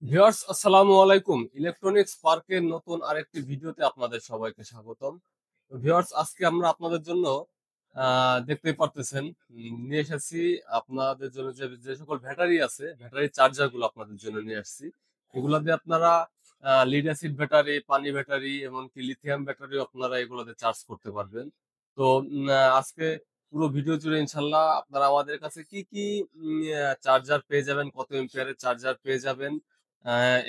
Viewers আসসালামু আলাইকুম। Electronics পার্কের নতুন আরেকটি ভিডিওতে আপনাদের সবাইকে স্বাগতম। তো ভিউয়ার্স আজকে আমরা আপনাদের জন্য দেখতেই পারতেছেন নিয়ে এসেছি আপনাদের জন্য যে সকল ব্যাটারি আছে, ব্যাটারি চার্জার গুলো আপনাদের জন্য নিয়ে আসছি। এগুলা দিয়ে আপনারা লিড অ্যাসিড ব্যাটারি, পানি ব্যাটারি এমনকি লিথিয়াম ব্যাটারিও আপনারা এগুলোতে চার্জ করতে পারবেন। তো আজকে পুরো ভিডিও জুড়ে ইনশাআল্লাহ আপনারা আমাদের কাছে কি, কি চার্জার পেয়ে যাবেন, কত এম্পিয়ারের চার্জার পেয়ে যাবেন,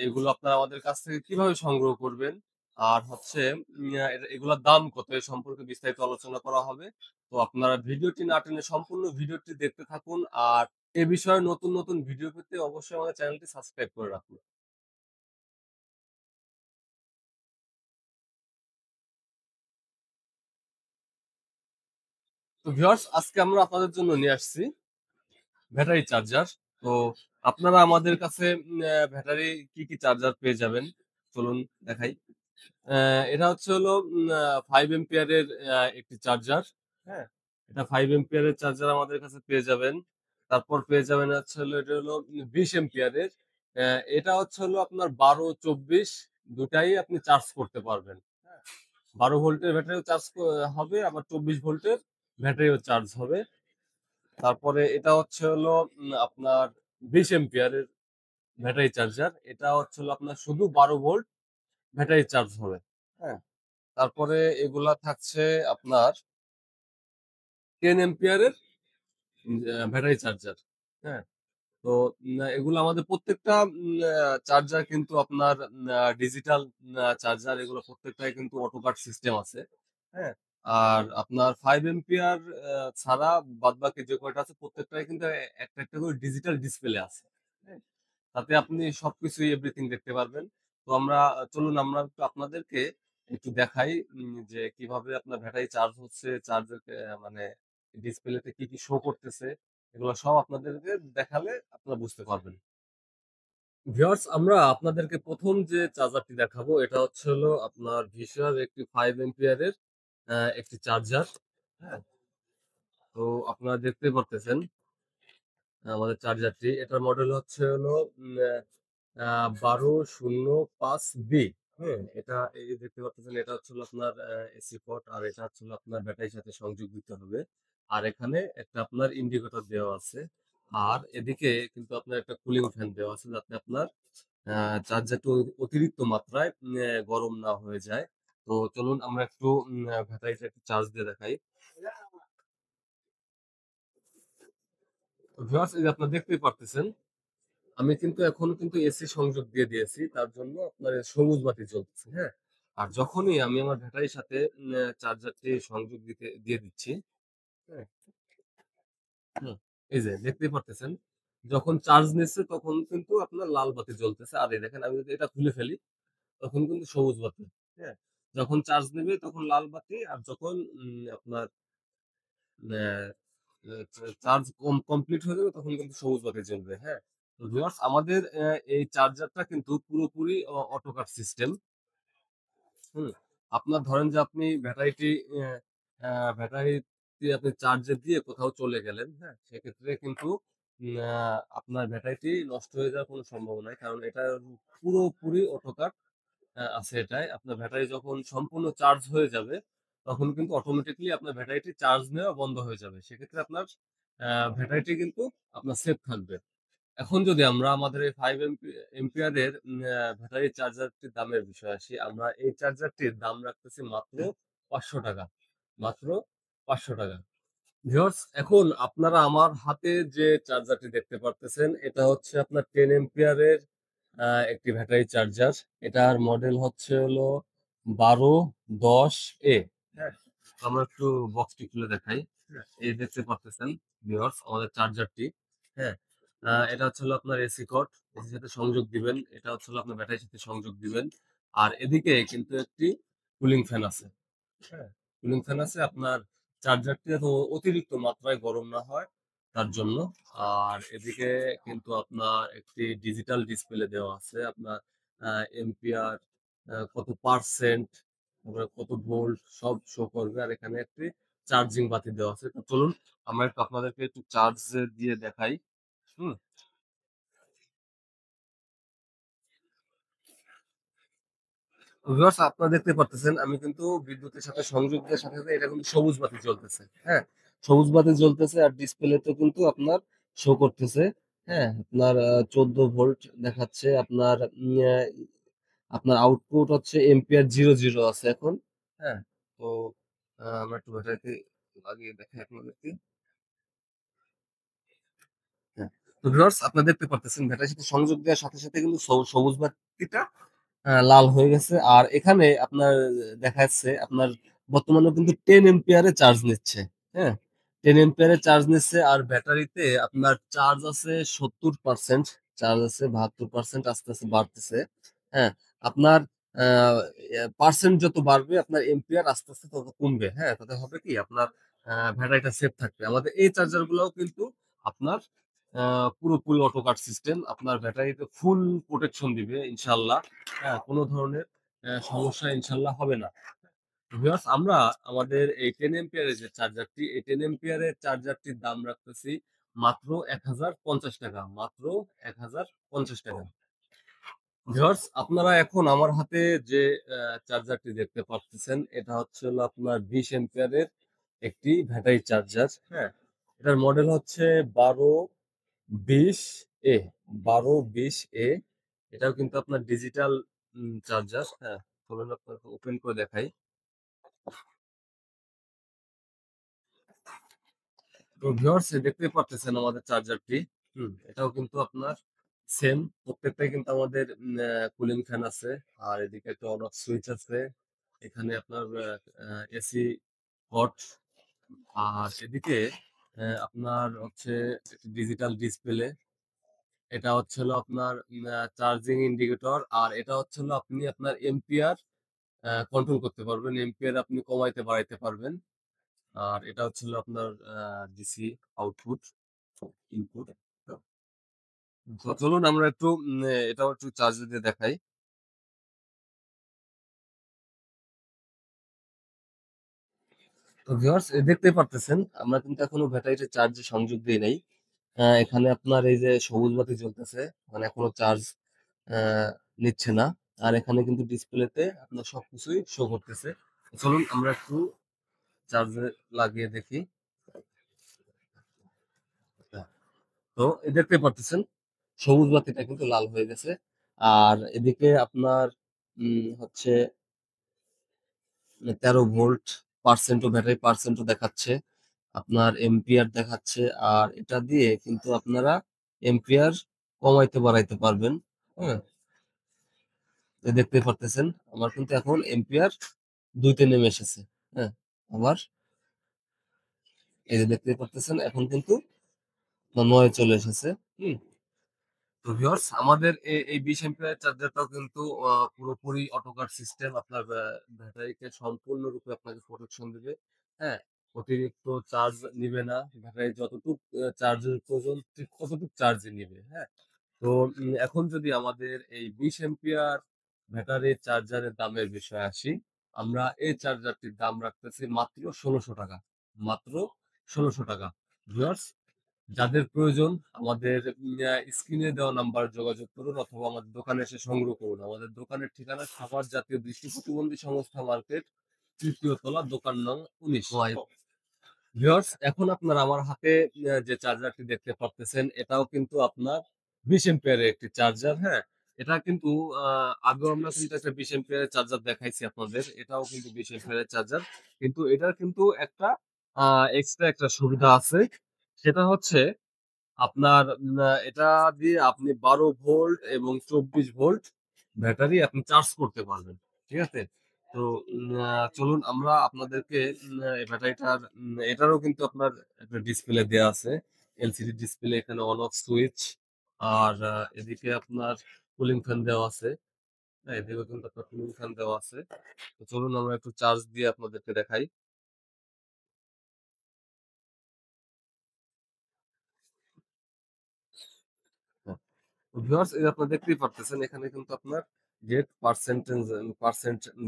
এগুলো আপনারা আমাদের কাছ থেকে কিভাবে সংগ্রহ করবেন? আর হচ্ছে এগুলার দাম কত? এ সম্পর্কে বিস্তারিত আলোচনা করা হবে। তো আপনারা ভিডিওটি না টেনে সম্পূর্ণ ভিডিওটি দেখতে থাকুন। আর এ বিষয়ে নতুন, নতুন ভিডিও পেতে অবশ্যই আমাদের চ্যানেলটি সাবস্ক্রাইব করে রাখুন। তো ভিউয়ার্স আজকে আমরা আপনাদের জন্য নিয়ে আসছি ব্যাটারি চার্জার। তো আপনারা আমাদের কাছে ব্যাটারি কি, কি চার্জার পেয়ে যাবেন? চলুন দেখাই। এটা হচ্ছে হলো 5 এম্পিয়ারের একটি চার্জার। হ্যাঁ? এটা 5 এম্পিয়ারের চার্জার আমাদের কাছে পেয়ে যাবেন। তারপর পেয়ে যাবেন হচ্ছে হলো এটা হলো 20 এম্পিয়ারের। এটা হচ্ছে হলো আপনার 12-24 দুটাই আপনি চার্জ করতে পারবেন। হ্যাঁ? 12 ভোল্টের ব্যাটারিও চার্জ হবে, আবার 24 ভোল্টের ব্যাটারিও চার্জ হবে। তারপরে এটা হচ্ছে হলো আপনার 20 এম্পিয়ারের ব্যাটারি চার্জার। এটা হচ্ছে হলো আপনার শুধু 12 ভোল্ট ব্যাটারি চার্জ হবে। হ্যাঁ? তারপরে এগুলা থাকছে আপনার 10 এম্পিয়ারের ব্যাটারি চার্জার। হ্যাঁ? তো এগুলো আমাদের প্রত্যেকটা চার্জার কিন্তু আপনার ডিজিটাল চার্জার, এগুলো প্রত্যেকটাই কিন্তু অটো কাট সিস্টেম আছে। হ্যাঁ? আর আপনার 5 এম্পিয়ার ছাড়া বাদবাকি যে কয়টা আছে প্রত্যেকটাই কিন্তু একটা, একটা করে ডিজিটাল ডিসপ্লে আছে। হ্যাঁ? তাতে আপনি সবকিছুই এভরিথিং দেখতে পারবেন। তো আমরা চলুন আমরা একটু আপনাদেরকে একটু দেখাই যে কিভাবে আপনার ব্যাটারি চার্জ হচ্ছে, চার্জের মানে ডিসপ্লেতে কি, কি শো করতেছে। এগুলো সব আপনাদেরকে দেখালে আপনারা বুঝতে পারবেন। ভিউয়ার্স আমরা আপনাদেরকে ১ম যে চার্জারটি দেখাবো এটা হচ্ছে হলো আপনার ভিশার একটি 5 এম্পিয়ারের একটি চার্জার। হ্যাঁ? তো আপনারা দেখতেই পারতেছেন আমাদের চার্জারটি। এটার মডেল হচ্ছে হলো উম আ ১২০৫B। হ্যাঁ? এটা এই যে দেখতে পারতেছেন এটা হচ্ছে হলো আপনার এসি পোর্ট, আর এটা হচ্ছে হলো আপনার ব্যাটারির সাথে সংযোগ দিতে হবে। আর এখানে একটা আপনার ইন্ডিকেটর দেওয়া আছে। আর এদিকে কিন্তু আপনার একটা কুলিং ফ্যান দেওয়া আছে যাতে আপনার আ চার্জারটি অতিরিক্ত মাত্রায় গরম না হয়ে যায়। তো চলুন আমরা একটু ব্যাটারিটা একটু চার্জ দিয়ে দেখাই। তো ভিউয়ার্স এই যে আপনারা দেখতেই পারতেছেন আমি কিন্তু এখনো কিন্তু এসি সংযোগ দিয়ে দিয়েছি। তার জন্য আপনার সবুজ বাতি জ্বলতেছে, হ্যাঁ? আর যখনই আমি আমার ব্যাটারির সাথে চার্জারটি সংযোগ দিয়ে দিচ্ছি, হ্যাঁ? হুম, এই যে দেখতেই পারতেছেন, যখন চার্জ নিচ্ছে তখন কিন্তু আপনার লাল বাতি জ্বলতেছে। আর এই দেখেন আমি যদি এটা খুলে ফেলি তখন কিন্তু সবুজ বাতি, হ্যাঁ? যখন চার্জ নেবে তখন লাল বাতি, আর যখন আপনার অ্যা চার্জ কমপ্লিট হয়ে যাবে তখন কিন্তু সবুজ বাতি জ্বলবে, হ্যাঁ? তো ভিউয়ার্স আমাদের এই চার্জারটা কিন্তু পুরোপুরি অটো কাট সিস্টেম। হুম? আপনার ধরেন যে আপনি ব্যাটারিটি অ্যা অ্যা ব্যাটারিটি আপনি চার্জে দিয়ে কোথাও চলে গেলেন, হ্যাঁ? সেক্ষেত্রে কিন্তু আ আপনার ব্যাটারিটি নষ্ট হয়ে যাওয়ার কোনো সম্ভাবনা নাই। কারণ এটা পুরোপুরি অটো কাট আছে এটায়। আপনার ব্যাটারি যখন সম্পূর্ণ চার্জ হয়ে যাবে, তখন কিন্তু অটোমেটিক্যালি আপনার ব্যাটারিটি চার্জ নেওয়া বন্ধ হয়ে যাবে। সেক্ষেত্রে আপনার ব্যাটারিটি কিন্তু আপনার সেফ থাকবে। এখন যদি আমরা আমাদের এই 5 এম্পিয়ারের ব্যাটারি চার্জারটির দামের বিষয়ে আসি, আমরা এই চার্জারটির দাম রাখতেছি মাত্র ৳৫০০। মাত্র ৳৫০০। ভিউয়ার্স এখন আপনারা আমার হাতে যে চার্জারটি দেখতে পারতেছেন, এটা হচ্ছে আপনার 10 এম্পিয়ারের একটি ব্যাটারি চার্জার। এটার মডেল হচ্ছে হলো ১২১০A। হ্যাঁ? আমরা একটু বক্সটি খুলে দেখাই। হ্যাঁ? এই দেখতে পারতেছেন ভিউয়ার্স আমাদের চার্জারটি। হ্যাঁ? এটা হচ্ছে হলো আপনার এসি কর্ড। এসির সাথে সংযোগ দিবেন। এটা হচ্ছে হলো আপনার ব্যাটারির সাথে সংযোগ দিবেন। আর এদিকে কিন্তু একটি কুলিং ফ্যান আছে। হ্যাঁ? কুলিং ফ্যান আছে আপনার চার্জারটি যাতে অতিরিক্ত মাত্রায় গরম না হয় তার জন্য। আর এদিকে কিন্তু আপনার একটি ডিজিটাল ডিসপ্লে দেওয়া আছে। আপনার আ এম্পিয়ার, কত পার্সেন্ট, তারপরে কত ভোল্ট সব শো করবে। আর এখানে একটি চার্জিং বাতি দেওয়া আছে। তো চলুন আমরা একটু আপনাদেরকে একটু চার্জ দিয়ে দেখাই। হুম? ভিউয়ার্স আপনারা দেখতে পারতেছেন আমি কিন্তু বিদ্যুতের সাথে সংযোগ দেওয়ার সাথে, সাথে এটা কিন্তু সবুজ বাতি জ্বলতেছে। হ্যাঁ? সবুজ বাতি জ্বলতেছে আর ডিসপ্লেতে কিন্তু আপনার শো করতেছে। হ্যাঁ? আপনার 14 ভোল্ট দেখাচ্ছে। আপনার আউটপুট হচ্ছে এম্পিয়ার 00 আছে এখন। হ্যাঁ? তো আমরা একটু ব্যাটারিতে লাগিয়ে দেখাই আপনাদেরকে। হ্যাঁ। তো ভিউয়ার্স আপনারা দেখতে পারতেছেন ব্যাটারির সাথে সংযোগ দেওয়ার সাথে, সাথে কিন্তু সবুজ বাতিটা লাল হয়ে গেছে। আর এখানে আপনার দেখা যাচ্ছে আপনার বর্তমানে কিন্তু 10 এম্পিয়ারে চার্জ নিচ্ছে। হ্যাঁ? 10 এম্পিয়ারে চার্জ নিচ্ছে আর ব্যাটারিতে আপনার চার্জ আছে 70%, চার্জ আছে 72%, আস্তে, আস্তে বাড়তেছে। হ্যাঁ? আপনার আ পার্সেন্ট যত বাড়বে আপনার এম্পিয়ার আস্তে, আস্তে তত কমবে। হ্যাঁ? তাতে হবে কি আপনার ব্যাটারিটা সেফ থাকবে। আমাদের এই চার্জার গুলাও কিন্তু আপনার আ পুরোপুরি অটো কাট সিস্টেম। আপনার ব্যাটারিতে ফুল প্রোটেকশন দিবে ইনশাআল্লাহ। হ্যাঁ? কোন ধরনের সমস্যা ইনশাআল্লাহ হবে না। ভিউয়ার্স আমরা আমাদের এই 10 এম্পিয়ারের যে চার্জারটি, এই 10 এম্পিয়ারের চার্জারটির দাম রাখতেছি মাত্র ৳১,০৫০, মাত্র ৳১,০৫০। ভিউয়ার্স আপনারা এখন আমার হাতে যে চার্জারটি দেখতে পারতেছেন, এটা হচ্ছে হলো আপনার 20 এম্পিয়ারের একটি ব্যাটারি চার্জার। হ্যাঁ? এটার মডেল হচ্ছে 1220 এ, 1220 এ। এটাও কিন্তু আপনার ডিজিটাল চার্জার। হ্যাঁ? চলুন আপনাকে ওপেন করে দেখাই। তো ভিউয়ার্স দেখতেই পারতেছেন আমাদের চার্জারটি। এটাও কিন্তু আপনার সেম প্রত্যেকটাই কিন্তু আমাদের কুলিং ফ্যান আছে। আর এদিকে একটা অন অফ সুইচ আছে। এখানে আপনার এসি পট। আর এদিকে আপনার হচ্ছে ডিজিটাল ডিসপ্লে। এটা হচ্ছে হলো আপনার চার্জিং ইন্ডিকেটর। আর এটা হচ্ছে হলো আপনি আপনার এম্পিয়ার কন্ট্রোল করতে পারবেন। এম্পিয়ার আপনি কমাইতে বাড়াইতে পারবেন। আর এটা হচ্ছে হলো আপনার ডিসি আউটপুট, ইনপুট। তো চলুন আমরা একটু এটাও একটু চার্জ দিয়ে দেখাই। তো ভিউয়ার্স দেখতেই পারতেছেন আমরা কিন্তু এখনো ব্যাটারিটা চার্জে সংযোগ দেই নাই। এখানে আপনার এই যে সবুজ বাতি জ্বলতেছে, মানে এখনো চার্জ আ নিচ্ছে না। আর এখানে কিন্তু ডিসপ্লেতে আপনার সবকিছুই শো করতেছে। চলুন আমরা একটু চার্জে লাগিয়ে দেখি। হ্যাঁ, তো দেখতেই পারতেছেন সবুজ বাতিটা কিন্তু লাল হয়ে গেছে। আর এদিকে আপনার হচ্ছে 13 ভোল্ট পার্সেন্টও ব্যাটারি পার্সেন্টও দেখাচ্ছে। আপনার এম্পিয়ার দেখাচ্ছে। আর এটা দিয়ে কিন্তু আপনারা এম্পিয়ার কমাইতে বাড়াইতে পারবেন। হ্যাঁ? দেখতে পারতেছেন আমার কিন্তু এখন এম্পিয়ার ২ তে নেমে এসেছে। হ্যাঁ? আবার এই যে দেখতে পারতেছেন এখন কিন্তু ৯ এ চলে এসেছে। হুম? তো ভিউয়ার্স আমাদের এই ২০ এম্পিয়ার চার্জারটাও কিন্তু পুরোপুরি অটো কাট সিস্টেম। আপনার ব্যাটারিকে সম্পূর্ণরূপে আপনাকে প্রোটেকশন দিবে। হ্যাঁ? অতিরিক্ত চার্জ নিবে না। ব্যাটারি যতটুক চার্জের প্রয়োজন ঠিক ততটুক চার্জই নিবে। হ্যাঁ? তো এখন যদি আমাদের এই ২০ এম্পিয়ার ব্যাটারি চার্জারের দামের বিষয়ে আসি, আমরা এই চার্জারটির দাম রাখতেছি মাত্র ৳১৬০০। মাত্র ৳১৬০০। ভিউয়ার্স যাদের প্রয়োজন আমাদের স্ক্রিনে দেওয়া নাম্বারে যোগাযোগ করুন অথবা আমাদের দোকানে এসে সংগ্রহ করুন। আমাদের দোকানের ঠিকানা সাভার জাতীয় দৃষ্টি প্রতিবন্ধী সংস্থা মার্কেট, ৩য় তলা, দোকান নং ১৯। ভিউয়ার্স এখন আপনারা আমার হাতে যে চার্জারটি দেখতে পারতেছেন এটাও কিন্তু আপনার ২০ এম্পিয়ারের একটি চার্জার। হ্যাঁ? এটা কিন্তু আ আগেও আমরা কিন্তু একটা ২০ এম্পিয়ারের চার্জার দেখাইছি আপনাদের। এটাও কিন্তু ২০ এম্পিয়ারের চার্জার। কিন্তু এটার কিন্তু একটা আ এক্সট্রা একটা সুবিধা আছে। সেটা হচ্ছে আপনার এটা দিয়ে আপনি ১২ ভোল্ট এবং ২৪ ভোল্ট ব্যাটারি আপনি চার্জ করতে পারবেন। ঠিক আছে? তো চলুন আমরা আপনাদেরকে এই ব্যাটারিটার এটারও কিন্তু আপনার একটা ডিসপ্লে দেয়া আছে। এলসিডি ডিসপ্লে, এখানে অন অফ সুইচ। আর এদিকে আপনার কুলিং ফ্যান দেওয়া আছে। হ্যাঁ, এদিকেও কিন্তু আপনার কুলিং ফ্যান দেওয়া আছে। তো চলুন আমরা একটু চার্জ দিয়ে আপনাদেরকে দেখাই। হ্যাঁ। ভিউয়ার্স এই যে আপনারা দেখতেই পারতেছেন এখানে কিন্তু আপনার গেট পার্সেন্ট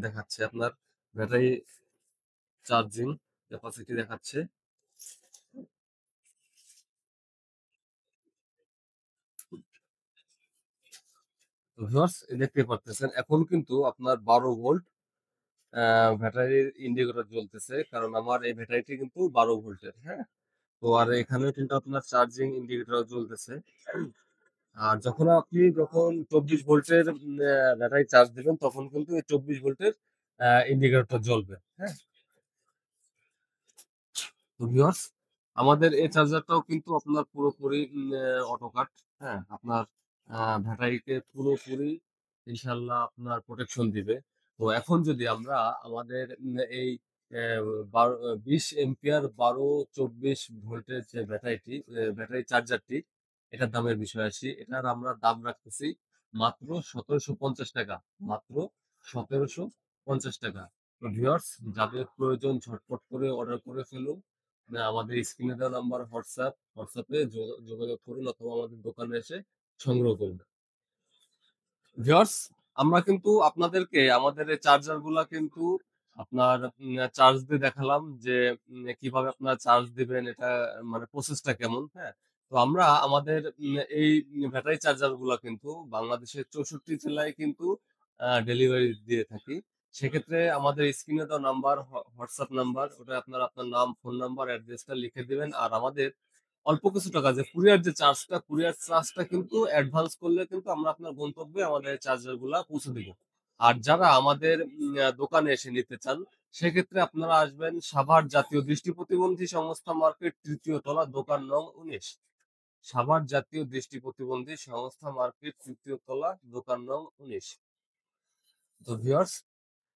দেখাচ্ছে আপনার ব্যাটারি চার্জিং ক্যাপাসিটি দেখাচ্ছে। তো ভিউয়ার্স দেখতে পারতেছেন এখন কিন্তু আপনার 12 ভোল্ট ব্যাটারির ইন্ডিকেটর জ্বলতেছে, কারণ আমার এই ব্যাটারিটি কিন্তু 12 ভোল্টের। হ্যাঁ, তো আর এখানে কিন্তু আপনার চার্জিং ইন্ডিকেটর জ্বলতেছে। আর যখন 24 ভোল্টের ব্যাটারি চার্জ দিবেন তখন কিন্তু এই 24 ভোল্টের ইন্ডিকেটরটা জ্বলবে। হ্যাঁ, তো ভিউয়ার্স আমাদের এই চার্জারটাও কিন্তু আপনার পুরোপুরি অটো কাট। হ্যাঁ, আপনার ব্যাটারিকে পুরোপুরি ইনশাল্লাহ আপনার প্রোটেকশন দিবে। তো এখন যদি আমরা আমাদের এই 20 এম্পিয়ার 12-24 ভোল্টের যে ব্যাটারি চার্জারটি, এটার দামের বিষয় আসি। এটার আমরা দাম রাখতেছি মাত্র 1750 টাকা। মাত্র 1750 টাকা। তো ভিউয়ার্স যাদের প্রয়োজন ঝটপট করে অর্ডার করে ফেলুন। আমাদের স্ক্রিনে দেওয়া নাম্বার হোয়াটসঅ্যাপে যোগাযোগ করুন অথবা আমাদের দোকানে এসে সংগ্রহ করুন। ভিউয়ার্স আমরা কিন্তু আপনাদেরকে আমাদের এই চার্জার গুলা কিন্তু আপনার চার্জ দিয়ে দেখালাম যে কিভাবে আপনারা চার্জ দিবেন, এটা মানে প্রসেসটা কেমন। হ্যাঁ, তো আমরা আমাদের এই ব্যাটারি চার্জার গুলা কিন্তু বাংলাদেশের 64 জেলায় কিন্তু ডেলিভারি দিয়ে থাকি। সেক্ষেত্রে আমাদের স্ক্রিনে দেওয়া নাম্বার হোয়াটসঅ্যাপ নাম্বার, ওটা আপনার আপনার নাম, ফোন নাম্বার, অ্যাড্রেসটা লিখে দিবেন। আর আমাদের অল্প কিছু টাকা যে কুরিয়ার চার্জটা কিন্তু অ্যাডভান্স করলে কিন্তু আমরা আপনার গন্তব্যে আমাদের চার্জার গুলা পৌঁছে দিব। আর যারা আমাদের দোকানে এসে নিতে চান, সেক্ষেত্রে আপনারা আসবেন সাভার জাতীয় দৃষ্টি প্রতিবন্ধী সংস্থা মার্কেট, ৩য় তলা, দোকান নং ১৯। সাভার জাতীয় দৃষ্টি প্রতিবন্ধী সংস্থা মার্কেট, ৩য় তলা, দোকান নং ১৯। তো ভিউয়ার্স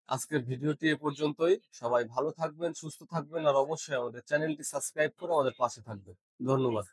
আজকের ভিডিওটি এ পর্যন্তই। সবাই ভালো থাকবেন, সুস্থ থাকবেন, আর অবশ্যই আমাদের চ্যানেলটি সাবস্ক্রাইব করে আমাদের পাশে থাকবেন। ধন্যবাদ।